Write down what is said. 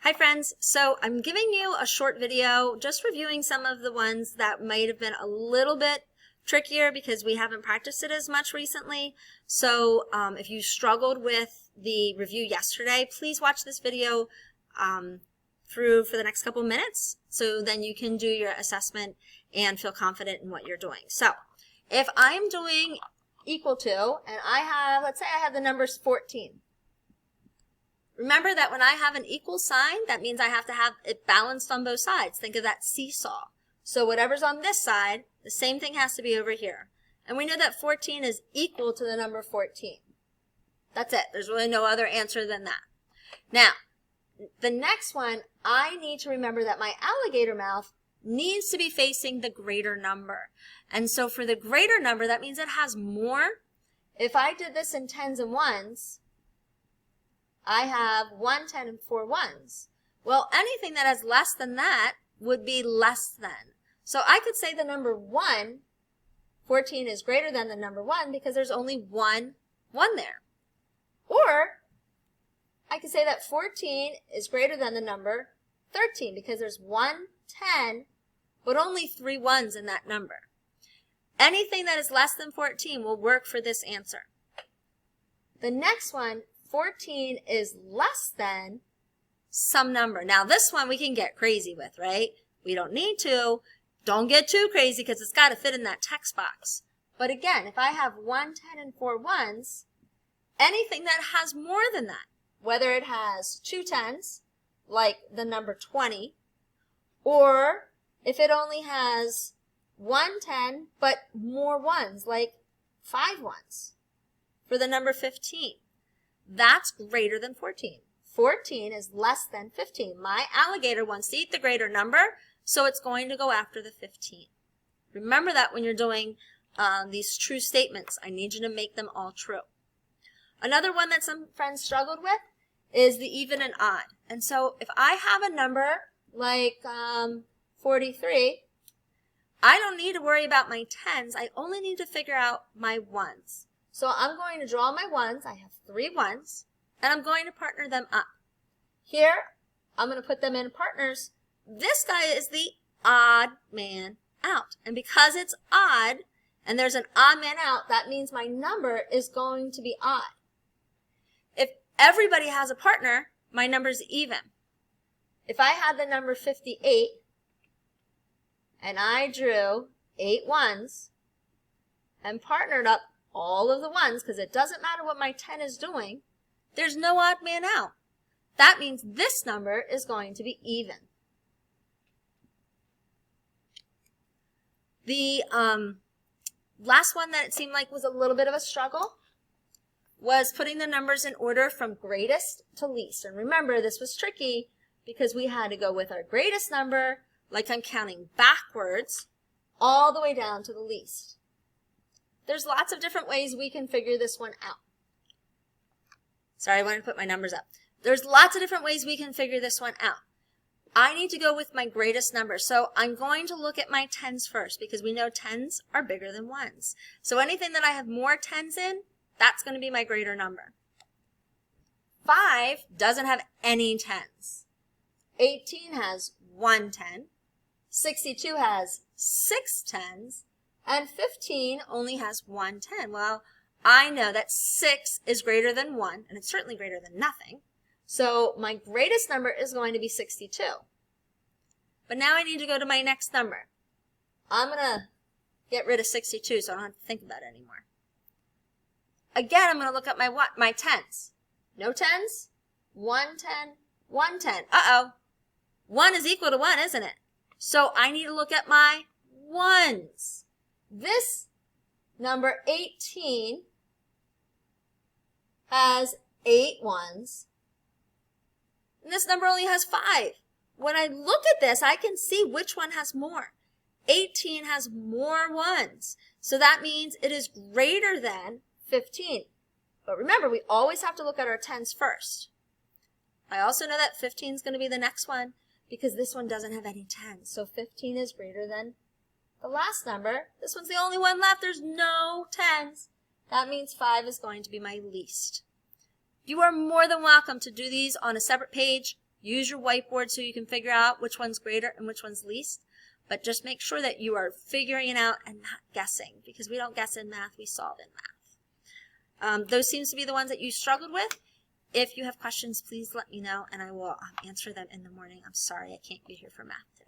Hi friends, so I'm giving you a short video just reviewing some of the ones that might have been a little bit trickier because we haven't practiced it as much recently. So if you struggled with the review yesterday, please watch this video through for the next couple minutes so then you can do your assessment and feel confident in what you're doing. So if I'm doing equal to, and I have, let's say I have the numbers 14. Remember that when I have an equal sign, that means I have to have it balanced on both sides. Think of that seesaw. So whatever's on this side, the same thing has to be over here. And we know that 14 is equal to the number 14. That's it. There's really no other answer than that. Now, the next one, I need to remember that my alligator mouth needs to be facing the greater number. And so for the greater number, that means it has more. If I did this in tens and ones, I have 1, 10, and 4 ones. Well, anything that has less than that would be less than. So I could say the number 1, 14 is greater than the number 1 because there's only one there. Or I could say that 14 is greater than the number 13 because there's 1, 10, but only 3 ones in that number. Anything that is less than 14 will work for this answer. The next one, 14 is less than some number. Now this one we can get crazy with, right? We don't need to. Don't get too crazy because it's got to fit in that text box. But again, if I have 1, 10, and 4 ones, anything that has more than that, whether it has 2 tens, like the number 20, or if it only has 1 10, but more ones, like 5 ones, for the number 15. That's greater than 14. 14 is less than 15. My alligator wants to eat the greater number, so it's going to go after the 15. Remember that when you're doing these true statements. I need you to make them all true. Another one that some friends struggled with is the even and odd. And so if I have a number like 43, I don't need to worry about my tens. I only need to figure out my ones. So I'm going to draw my ones. I have 3 ones, and I'm going to partner them up. Here, I'm going to put them in partners. This guy is the odd man out. And because it's odd, and there's an odd man out, that means my number is going to be odd. If everybody has a partner, my number's even. If I had the number 58, and I drew 8 ones, and partnered up all of the ones, because it doesn't matter what my 10 is doing, there's no odd man out. That means this number is going to be even. The last one that it seemed like was a little bit of a struggle was putting the numbers in order from greatest to least. And remember, this was tricky because we had to go with our greatest number, like I'm counting backwards, all the way down to the least. There's lots of different ways we can figure this one out. Sorry, I wanted to put my numbers up. There's lots of different ways we can figure this one out. I need to go with my greatest number, so I'm going to look at my tens first because we know tens are bigger than ones. So anything that I have more tens in, that's going to be my greater number. 5 doesn't have any tens. 18 has 1 10. 62 has 6 tens. And 15 only has 1 10. Well, I know that 6 is greater than 1, and it's certainly greater than nothing. So my greatest number is going to be 62. But now I need to go to my next number. I'm going to get rid of 62 so I don't have to think about it anymore. Again, I'm going to look at my tens. No tens? 1 10, 1 10. Uh-oh. 1 is equal to 1, isn't it? So I need to look at my ones. This number 18 has 8 ones, and this number only has 5. When I look at this, I can see which one has more. 18 has more ones, so that means it is greater than 15. But remember, we always have to look at our tens first. I also know that 15 is going to be the next one because this one doesn't have any tens, so 15 is greater than the last number. This one's the only one left. There's no tens. That means 5 is going to be my least. You are more than welcome to do these on a separate page Use your whiteboard so you can figure out which one's greater and which one's least. But just make sure that you are figuring it out and not guessing, because we don't guess in math, we solve in math. Those seems to be the ones that you struggled with. If you have questions, please let me know, and I will answer them in the morning. I'm sorry I can't be here for math today.